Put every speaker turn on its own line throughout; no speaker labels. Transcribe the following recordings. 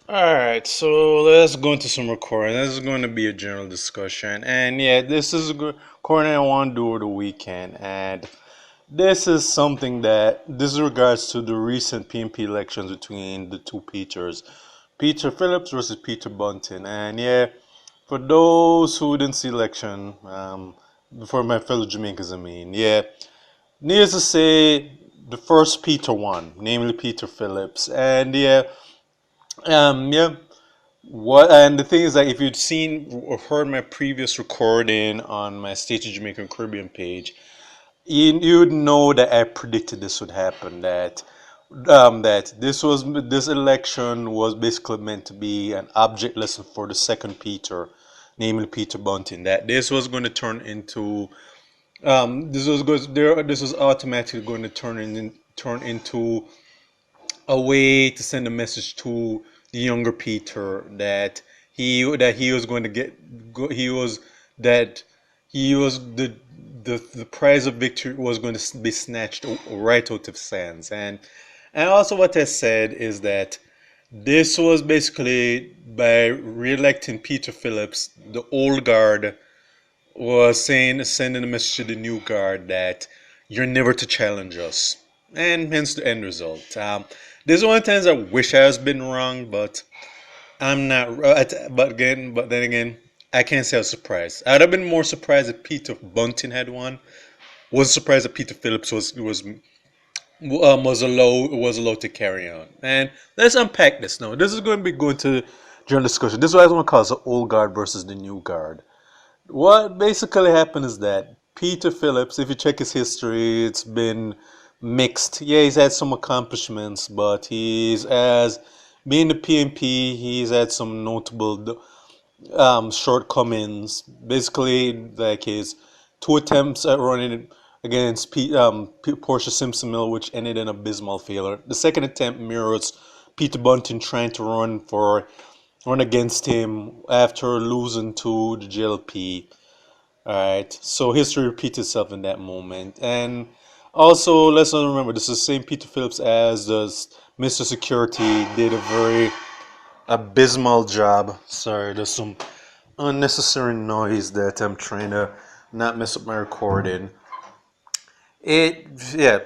Alright, so let's go into some recording. This is going to be a general discussion. And yeah, this is a good recording I want to do over the weekend. And this is something that, this is regards to the recent PNP elections between the two Peters, Peter Phillips versus Peter Bunting. And yeah, for those who didn't see election, for my fellow Jamaicans, yeah, needless to say, the first Peter won, namely Peter Phillips. And yeah. What and the thing is that if you'd seen or heard my previous recording on my State of Jamaican Caribbean page, you'd know that I predicted this would happen. That this election was basically meant to be an object lesson for the second Peter, namely Peter Bunting. That this was going to turn into this was automatically going to turn into a way to send a message to the younger Peter that he was going to he was that he was the prize of victory was going to be snatched right out of his hands. And also what I said is that this was basically by re-electing Peter Phillips, the old guard was sending a message to the new guard that you're never to challenge us, and hence the end result. There's one of the times I wish I was been wrong, but I'm not. But then again, I can't say I was surprised. I'd have been more surprised if Peter Bunting had won. Wasn't surprised that Peter Phillips was allowed to carry on. And let's unpack this now. This is going to be going to general discussion. This is what I want to call the old guard versus the new guard. What basically happened is that Peter Phillips, if you check his history, it's been mixed. Yeah, he's had some accomplishments, but he's as being the PNP, he's had some notable shortcomings. Basically, like his two attempts at running against Portia Simpson Mill, which ended in abysmal failure. The second attempt mirrors Peter Bunting trying to run against him after losing to the GLP. All right, so history repeats itself in that moment. And also, let's not remember, this is the same Peter Phillips as the Mr. Security did a very abysmal job. Sorry, there's some unnecessary noise that I'm trying to not mess up my recording. Yeah.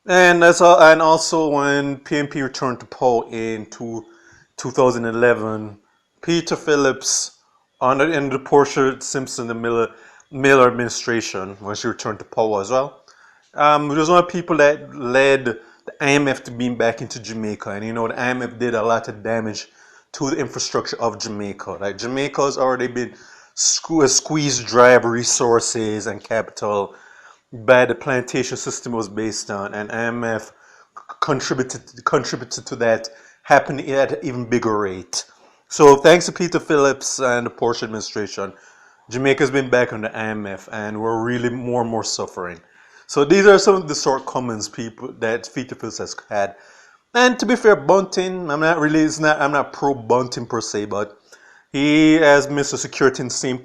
And that's all. And also, when PNP returned to power in 2011, Peter Phillips, in the Portia Simpson and Miller administration, when she returned to power as well, he was one of the people that led the IMF to beam back into Jamaica. And the IMF did a lot of damage to the infrastructure of Jamaica. Like Jamaica's already been squeezed dry of resources and capital by the plantation system was based on, and IMF contributed to that happening at an even bigger rate. So thanks to Peter Phillips and the Porsche administration, Jamaica's been back on the IMF, and we're really more and more suffering. So these are some of the shortcomings that Peter Phillips has had. And to be fair, Bunting, I'm not pro Bunting per se, but he, as Mr. Security in the same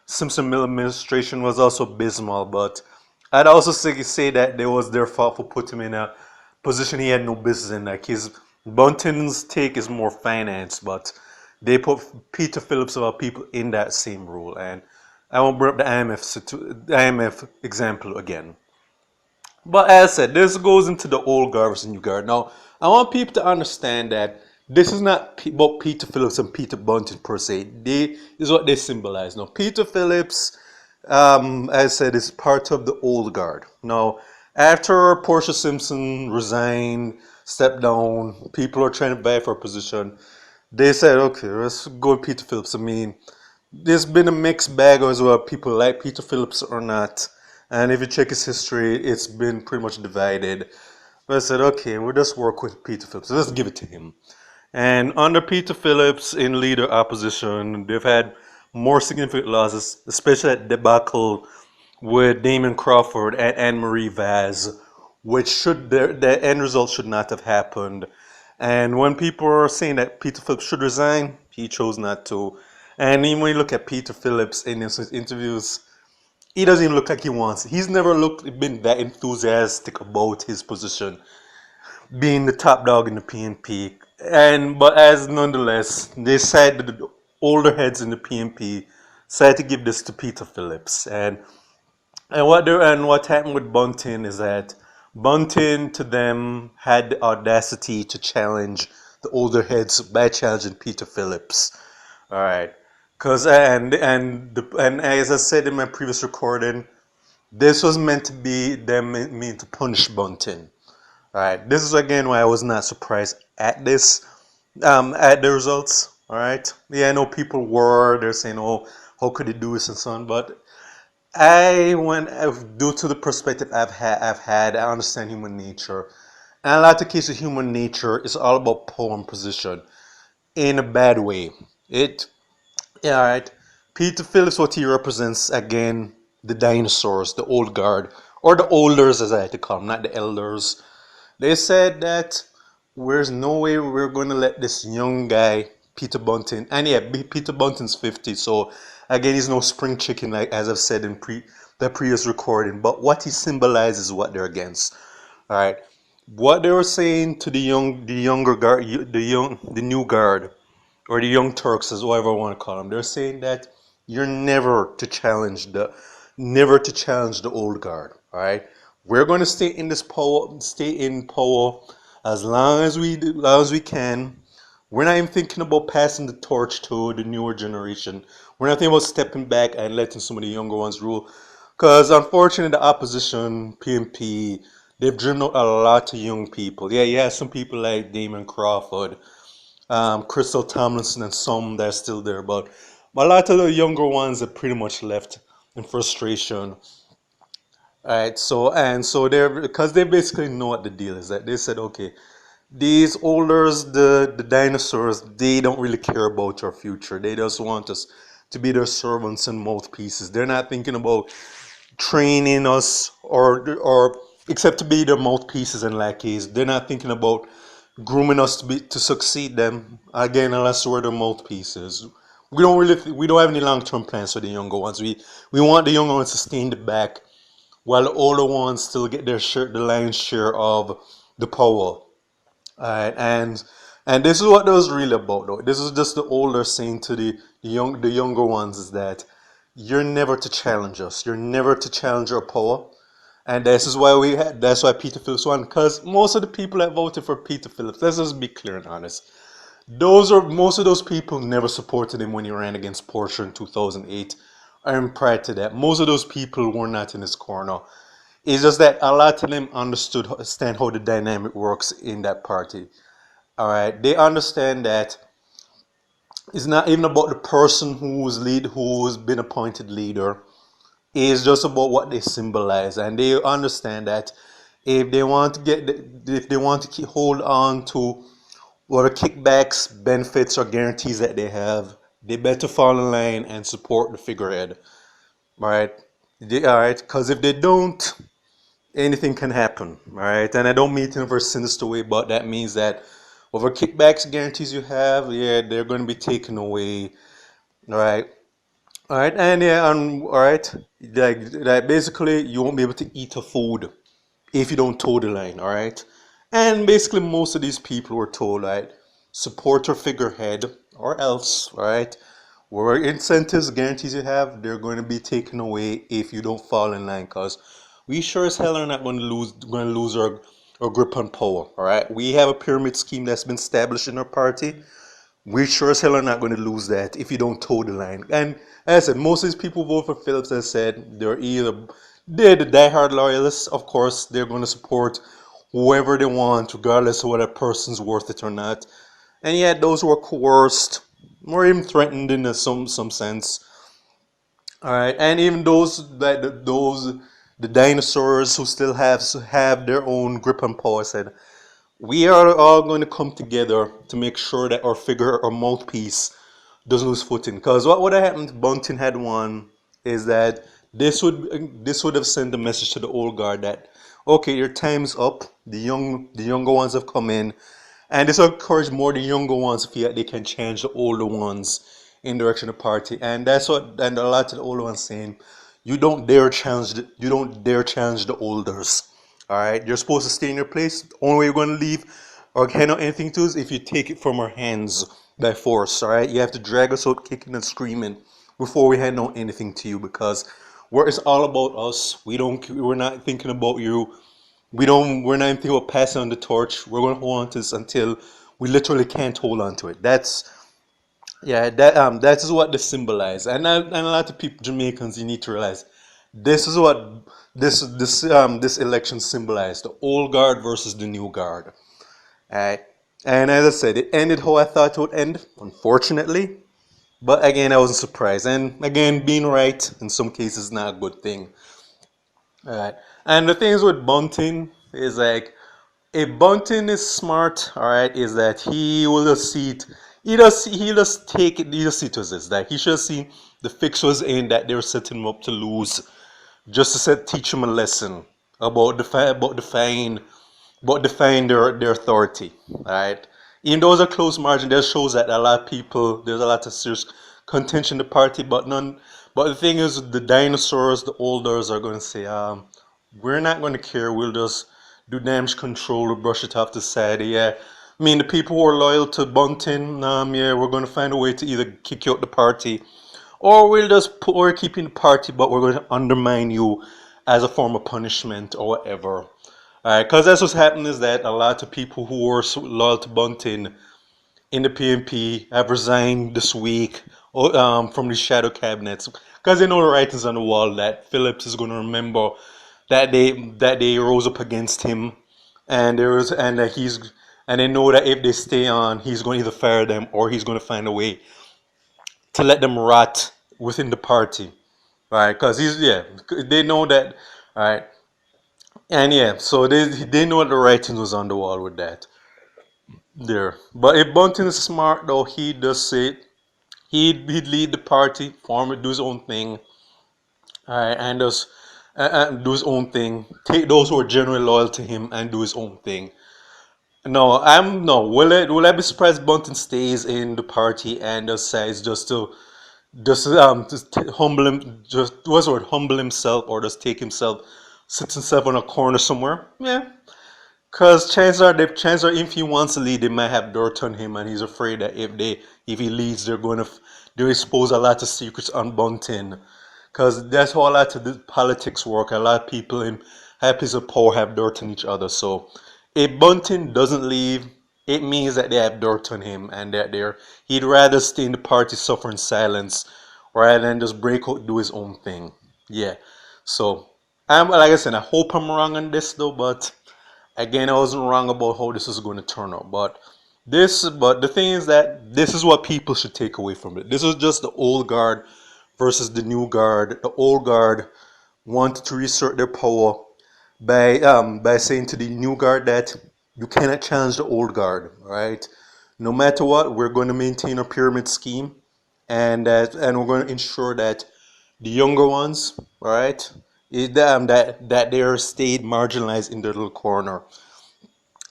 Simpson Mill administration, was also abysmal. But I'd also say that it was their fault for putting him in a position he had no business in. Like Bunting's take is more finance, but they put Peter Phillips of all people in that same role. And I won't bring up the IMF example again. But as I said, this goes into the old guard versus new guard. Now, I want people to understand that this is not about Peter Phillips and Peter Bunting per se. This is what they symbolize. Now, Peter Phillips, as I said, is part of the old guard. Now, after Portia Simpson resigned, stepped down, people are trying to vie for a position. They said, okay, let's go with Peter Phillips. There's been a mixed bag as well. People like Peter Phillips or not. And if you check his history, it's been pretty much divided. But I said, okay, we'll just work with Peter Phillips. Let's give it to him. And under Peter Phillips in leader opposition, they've had more significant losses, especially that debacle with Damon Crawford and Anne-Marie Vaz, which the end result should not have happened. And when people are saying that Peter Phillips should resign, he chose not to. And even when you look at Peter Phillips in his interviews, he doesn't even look like he wants it. He's never been that enthusiastic about his position. being the top dog in the PNP. And but as nonetheless, they said that the older heads in the PNP decided to give this to Peter Phillips. And what happened with Bunting is that Bunting to them had the audacity to challenge the older heads by challenging Peter Phillips. All right, cause and as I said in my previous recording, this was meant to be them mean to punish Bunting. All right, this is again why I was not surprised at this, at the results. All right, yeah, I know people were they're saying, oh, how could he do this and so on, but due to the perspective I understand human nature. And a lot of cases, human nature is all about power and position in a bad way. Yeah, all right. Peter Phillips, what he represents, again, the dinosaurs, the old guard, or the olders as I like to call them, not the elders. They said that there's no way we're going to let this young guy, Peter Bunting, and yeah, Peter Bunting's 50, so again, he's no spring chicken, like as I've said in the previous recording. But what he symbolizes is what they're against. All right, what they were saying to the younger guard, the new guard, or the young Turks, as whatever I want to call them, they're saying that you're never to challenge the old guard. All right, we're going to stay in power as long as we can. We're not even thinking about passing the torch to the newer generation. We're not thinking about stepping back and letting some of the younger ones rule. Because unfortunately, the opposition, PMP, they've driven out a lot of young people. Yeah, you have some people like Damon Crawford, Crystal Tomlinson, and some that are still there. But a lot of the younger ones are pretty much left in frustration. All right, so they're because they basically know what the deal is. That they said, okay, these olders, the dinosaurs, they don't really care about our future. They just want us to be their servants and mouthpieces. They're not thinking about training us or except to be their mouthpieces in that case. They're not thinking about grooming us to succeed them again unless we're their mouthpieces. We don't have any long term plans for the younger ones. We want the younger ones to stay in the back while the older ones still get the lion's share of the power. Alright, and this is what it was really about though. This is just the older saying to the younger ones is that you're never to challenge us. You're never to challenge our power. And that's why Peter Phillips won. Because most of the people that voted for Peter Phillips, let's just be clear and honest. Most of those people never supported him when he ran against Porsche in 2008. And prior to that, most of those people were not in his corner. It's just that a lot of them understand how the dynamic works in that party. All right, they understand that it's not even about the person who's been appointed leader. It's just about what they symbolize, and they understand that if they want to hold on to whatever kickbacks, benefits, or guarantees that they have, they better fall in line and support the figurehead. All right, all right, because if they don't, anything can happen, all right? And I don't mean it in a very sinister way, but that means that whatever kickbacks guarantees you have, yeah, they're going to be taken away, all right? All right, and yeah, all right, like basically you won't be able to eat a food if you don't toe the line, all right? And basically most of these people were told, right, support your figurehead or else, all right? Whatever incentives, guarantees you have, they're going to be taken away if you don't fall in line. Cause we sure as hell are not going to lose our grip on power. All right, we have a pyramid scheme that's been established in our party. We sure as hell are not going to lose that if you don't toe the line. And as I said, most of these people vote for Phillips. As I said, they're the diehard loyalists. Of course, they're going to support whoever they want, regardless of whether that person's worth it or not. And yet, those who are coerced or even threatened in some sense. All right, and even those the dinosaurs who still have their own grip on power said, we are all going to come together to make sure that our mouthpiece doesn't lose footing. Because what would have happened if Bunting had won is that this would have sent a message to the old guard that okay, your time's up. The younger ones have come in, and this will encourage more the younger ones to feel that they can change the older ones in the direction of the party. And that's what and a lot of the older ones saying, you don't dare challenge the olders. All right, you're supposed to stay in your place. The only way you're going to leave or hand out anything to us if you take it from our hands by force. All right, you have to drag us out kicking and screaming before we hand out anything to you, because it's all about us. We're not thinking about you. We're not even thinking about passing on the torch. We're going to hold on to this until we literally can't hold on to it. That is what this symbolizes, and a lot of people, Jamaicans, you need to realize this is what this election symbolized: the old guard versus the new guard. Alright, and as I said, it ended how I thought it would end, unfortunately. But again, I wasn't surprised, and again, being right in some cases is not a good thing. Alright, and the things with Bunting is like, if Bunting is smart, all right, is that he will just see it. He just take it. He just see it as this. Like he should see the fix was in that they were setting him up to lose, just to teach him a lesson about defying their authority. All right. Even though it's a close margin, that shows that a lot of people, there's a lot of serious contention in the party, but none. But the thing is, the dinosaurs, the elders are going to say, we're not going to care. We'll just do damage control or brush it off the side. Yeah. I mean, the people who are loyal to Bunting, yeah, we're going to find a way to either kick you out the party, or we're keeping the party, but we're going to undermine you as a form of punishment or whatever. Alright, because that's what's happening, is that a lot of people who were loyal to Bunting in the PNP have resigned this week from the shadow cabinets, because they know the writings on the wall that Phillips is going to remember that they rose up against him, and there was and that he's and they know that if they stay on, he's going to either fire them or he's going to find a way to let them rot within the party, right? Because they know that, right? And yeah, so they know the writing was on the wall with that there. But if Bunting is smart though, he does say he'd lead the party, form it, do his own thing, alright, and just do his own thing. Take those who are generally loyal to him and do his own thing. No, I'm no. Will I be surprised Bunting stays in the party and decides just humble him, just what's the word, humble himself, or just take himself, sits himself on a corner somewhere? Yeah, because chances are, if he wants to lead, they might have dirt on him, and he's afraid that if he leads, they'll expose a lot of secrets on Bunting. Because that's how a lot of the politics work. A lot of people in high places of power have dirt on each other. So if Bunting doesn't leave, it means that they have dirt on him, and that he'd rather stay in the party, suffer in silence, rather than just break out, do his own thing. Yeah. So I'm like I said, I hope I'm wrong on this though, but again, I wasn't wrong about how this is going to turn out. But the thing is that this is what people should take away from it. This is just the old guard versus the new guard. The old guard wanted to reassert their power by saying to the new guard that you cannot challenge the old guard, right? No matter what, we're going to maintain a pyramid scheme, and we're going to ensure that the younger ones, right, that they are stayed marginalized in their little corner,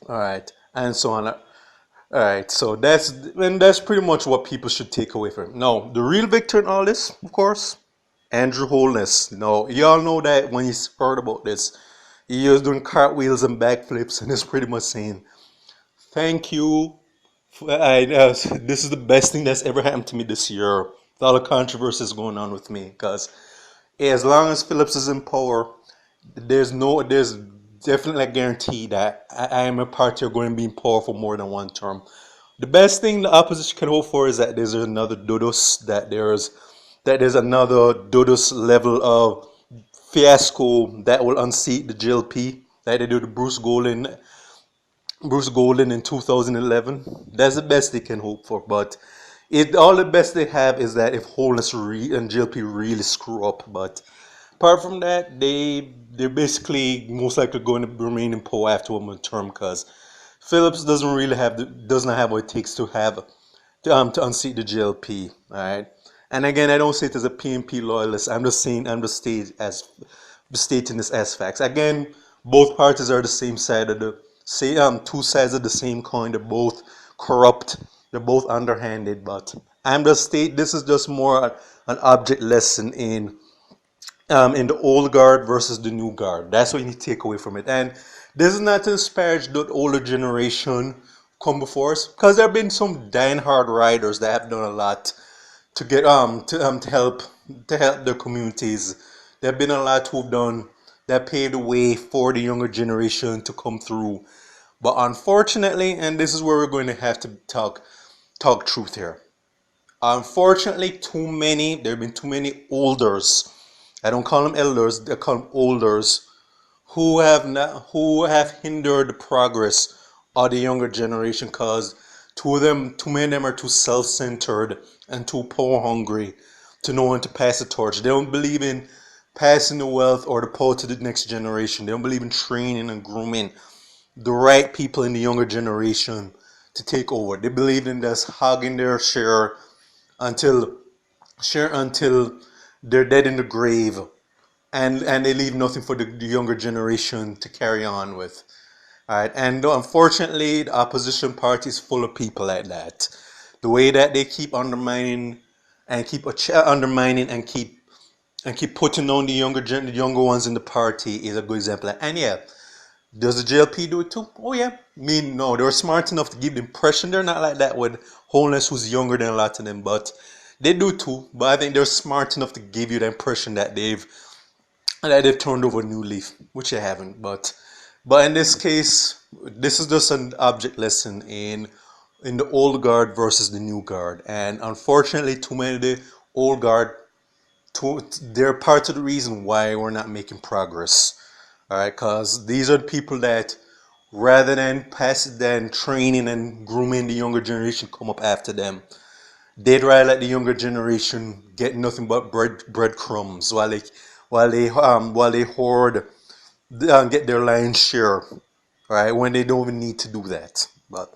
all right, and so on. All right, so that's pretty much what people should take away from it. No, the real victor in all this, of course, Andrew Holness. No, y'all know that when you heard about this, he was doing cartwheels and backflips, and it's pretty much saying, "Thank you. This is the best thing that's ever happened to me this year." With all the controversies going on with me, because as long as Phillips is in power, there's definitely a guarantee that I am a party are going to be in power for more than one term. The best thing the opposition can hope for is that there's another Dodos, that there's another Dodos level of fiasco that will unseat the GLP, like they do to Bruce Golden in 2011. That's the best they can hope for. But all the best they have is that if Holness and GLP really screw up. But apart from that, they're basically most likely going to remain in power after one term, because Phillips does not have what it takes to unseat the GLP. All right. And again, I don't say it as a PNP loyalist. I'm just stating this as facts. Again, both parties are the same side of the same two sides of the same coin. They're both corrupt. They're both underhanded. But this is just more an object lesson in in the old guard versus the new guard. That's what you need to take away from it. And this is not to disparage the older generation come before us, because there have been some die-hard riders that have done a lot to get to help their communities. There have been a lot who've done that paved the way for the younger generation to come through. But unfortunately, and this is where we're going to have to talk truth here. Unfortunately, there have been too many olders. I don't call them elders, I call them olders who have hindered the progress of the younger generation, because too many of them are too self-centered and too power hungry to know when to pass the torch. They don't believe in passing the wealth or the power to the next generation. They don't believe in training and grooming the right people in the younger generation to take over. They believe in just hogging their until until they're dead in the grave, and they leave nothing for the younger generation to carry on with. All right, and unfortunately, the opposition party is full of people like that. The way that they keep undermining and keep putting on the younger ones in the party is a good example. And yeah, does the JLP do it too? Oh yeah. I mean, no, they're smart enough to give the impression they're not like that with Holness, who's younger than a lot of them, but they do too. But I think they're smart enough to give you the impression that they've turned over a new leaf, which they haven't. But in this case, this is just an object lesson in the old guard versus the new guard. And unfortunately, too many of the old guard, they're part of the reason why we're not making progress. All right, because these are the people that, rather than training and grooming the younger generation come up after them, they'd rather let the younger generation get nothing but breadcrumbs while they hoard get their lion's share, right? When they don't even need to do that. But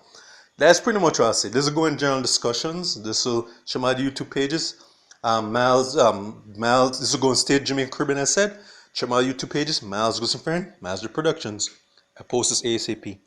that's pretty much what I'll say. This will go in general discussions. This will show my YouTube pages. Miles, this will go on State Jamaica Caribbean, as I said. Check my YouTube pages. Miles Goes and Friend, Miles the Productions. I post this ASAP.